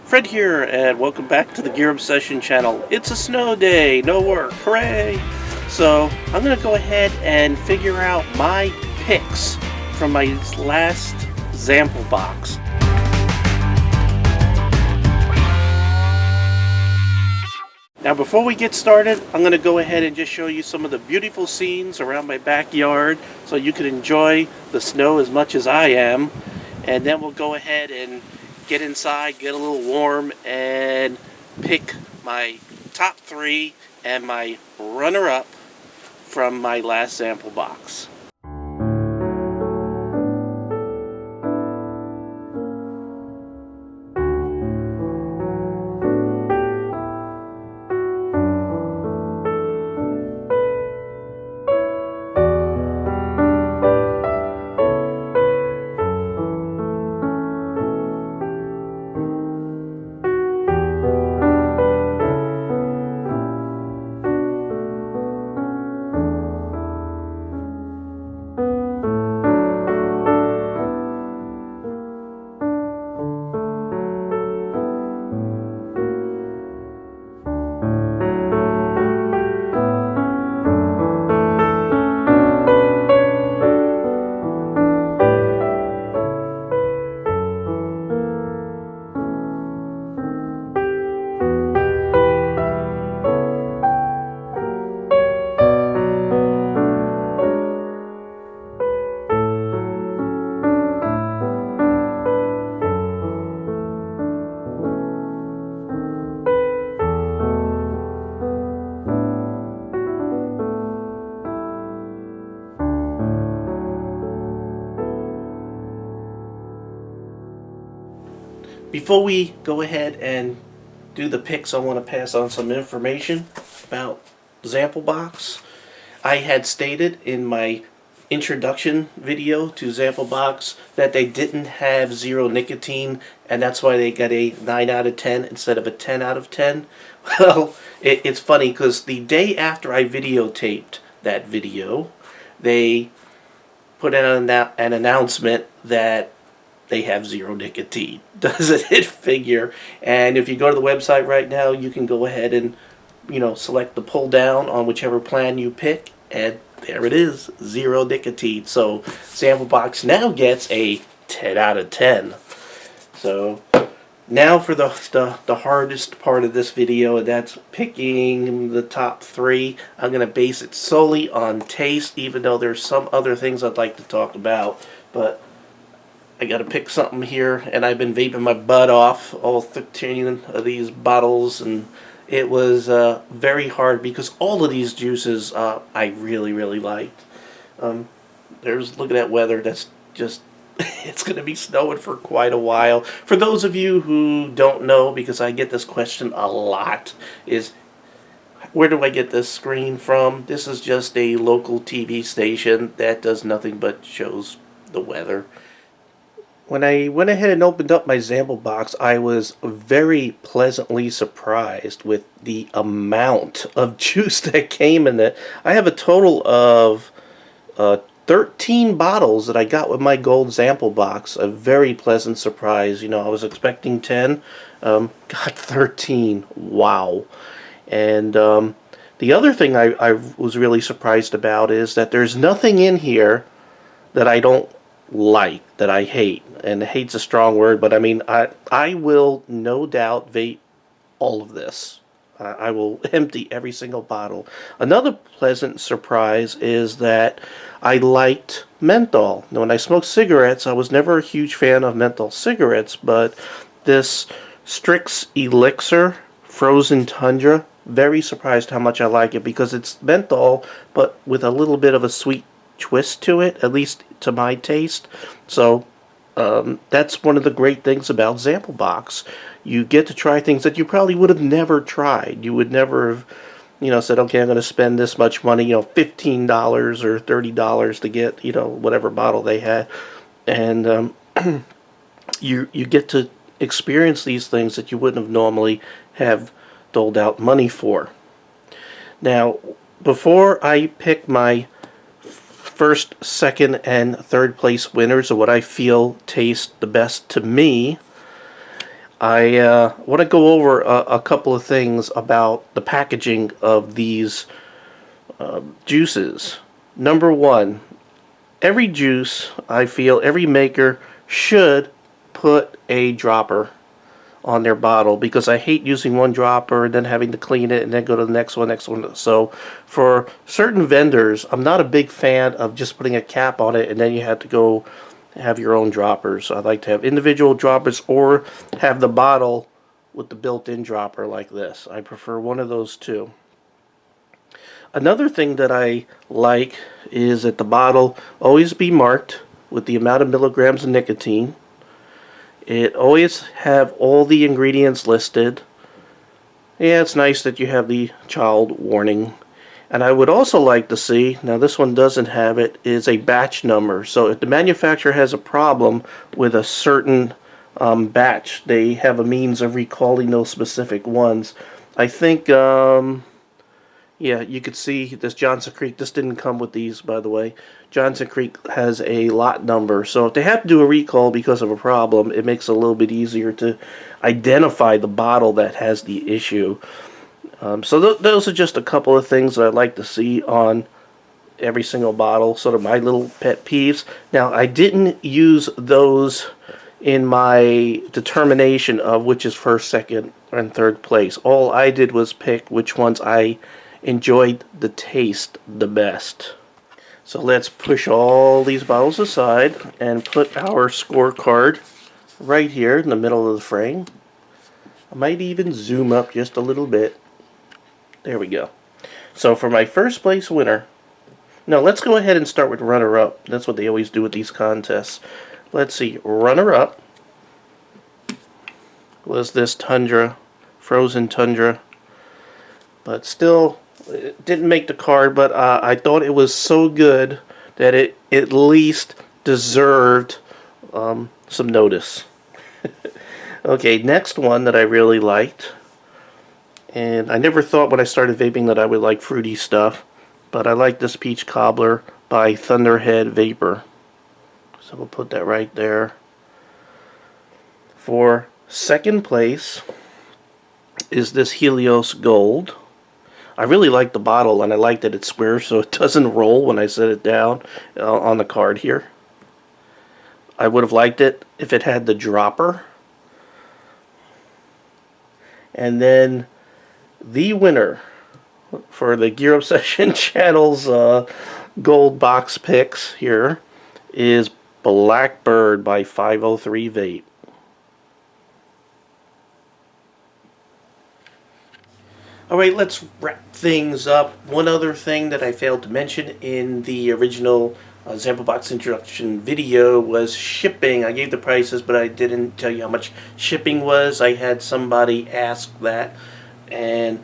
Fred here, and welcome back to the Gear Obsession channel. It's a snow day, no work, hooray! So, I'm going to go ahead and figure out my picks from my last Zamplebox. Now before we get started, I'm going to go ahead and just show you some of the beautiful scenes around my backyard so you can enjoy the snow as much as I am. And then we'll go ahead and get inside, get a little warm, and pick my top 3 and my runner-up from my last Zamplebox. Before we go ahead and do the picks, I want to pass on some information about Zamplebox. I had stated in my introduction video to Zamplebox that they didn't have zero nicotine, and that's why they got a 9 out of 10 instead of a 10 out of 10. Well, it's funny because the day after I videotaped that video, they put in an announcement that they have zero nicotine. Doesn't it figure? And if you go to the website right now, you can go ahead and, select the pull down on whichever plan you pick, and there it is, zero nicotine. So Zamplebox now gets a 10 out of 10. So now for the hardest part of this video, and that's picking the top 3. I'm going to base it solely on taste, even though there's some other things I'd like to talk about, but I gotta pick something here, and I've been vaping my butt off, all 13 of these bottles, and it was very hard because all of these juices I really, really liked. Look at that weather, that's just, it's gonna be snowing for quite a while. For those of you who don't know, because I get this question a lot, is where do I get this screen from? This is just a local TV station that does nothing but shows the weather. When I went ahead and opened up my Zamplebox, I was very pleasantly surprised with the amount of juice that came in it. I have a total of 13 bottles that I got with my gold Zamplebox. A very pleasant surprise. I was expecting 10. Got 13. Wow. And the other thing I was really surprised about is that there's nothing in here that I don't like, that I hate. And hate's a strong word, but I mean, I will no doubt vape all of this. I will empty every single bottle. Another pleasant surprise is that I liked menthol. Now, when I smoked cigarettes, I was never a huge fan of menthol cigarettes, but this Strix Elixir Frozen Tundra, very surprised how much I like it because it's menthol, but with a little bit of a sweet twist to it, at least to my taste. So that's one of the great things about Zamplebox. You get to try things that you probably would have never tried. You would never have, said, okay, I'm going to spend this much money, $15 or $30 to get, whatever bottle they had. And you get to experience these things that you wouldn't have normally have doled out money for. Now, before I pick my first, second, and third place winners of what I feel taste the best to me, I want to go over a couple of things about the packaging of these juices. Number one, every juice, I feel, every maker should put a dropper on their bottle, because I hate using one dropper and then having to clean it and then go to the next one. So for certain vendors, I'm not a big fan of just putting a cap on it and then you have to go have your own droppers. I like to have individual droppers or have the bottle with the built-in dropper like this. I prefer one of those two. Another thing that I like is that the bottle always be marked with the amount of milligrams of nicotine. It always have all the ingredients listed. Yeah, it's nice that you have the child warning. And I would also like to see, now this one doesn't have it, is a batch number. So if the manufacturer has a problem with a certain batch, they have a means of recalling those specific ones. I think, yeah, you could see this Johnson Creek. This didn't come with these, by the way. Johnson Creek has a lot number. So if they have to do a recall because of a problem, it makes it a little bit easier to identify the bottle that has the issue. So those are just a couple of things that I'd like to see on every single bottle. Sort of my little pet peeves. Now, I didn't use those in my determination of which is first, second, and third place. All I did was pick which ones I enjoyed the taste the best. So let's push all these bottles aside and put our scorecard right here in the middle of the frame. I might even zoom up just a little bit. There we go. So for my first place winner, now let's go ahead and start with runner-up. That's what they always do with these contests. Let's see, runner-up was this Tundra, Frozen Tundra, but still it didn't make the card, but I thought it was so good that it at least deserved some notice. Okay, next one that I really liked, and I never thought when I started vaping that I would like fruity stuff, but I like this Peach Cobbler by Thunderhead Vapor. So we'll put that right there. For second place is this Helios Gold. I really like the bottle, and I like that it's square so it doesn't roll when I set it down on the card here. I would have liked it if it had the dropper. And then the winner for the Gear Obsession channel's gold box picks here is Blackbird by 503 Vape. Alright, let's wrap things up. One other thing that I failed to mention in the original Zamplebox introduction video was shipping. I gave the prices, but I didn't tell you how much shipping was. I had somebody ask that, and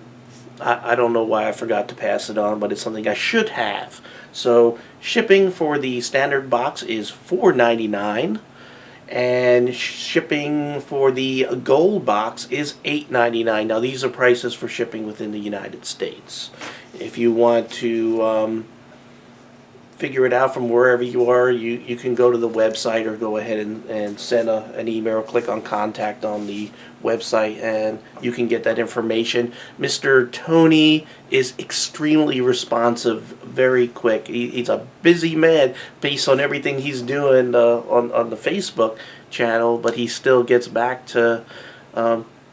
I don't know why I forgot to pass it on, but it's something I should have. So shipping for the standard box is $4.99, and shipping for the gold box is $8.99. Now these are prices for shipping within the United States. If you want to figure it out from wherever you are, you can go to the website or go ahead and send an email or click on contact on the website and you can get that information. Mr. Tony is extremely responsive, very quick. He's a busy man based on everything he's doing on the Facebook channel, but he still gets back to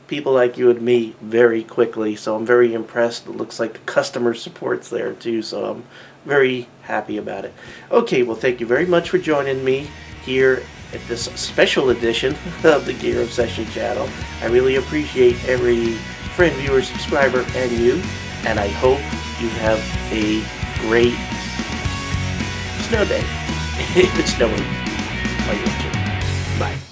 people like you and me very quickly, so I'm very impressed. It looks like the customer support's there too, so I'm very happy about it. Okay, well, thank you very much for joining me here at this special edition of the Gear Obsession channel. I really appreciate every friend, viewer, subscriber, and you, and I hope you have a great snow day if it's snowing while you're watching. Bye.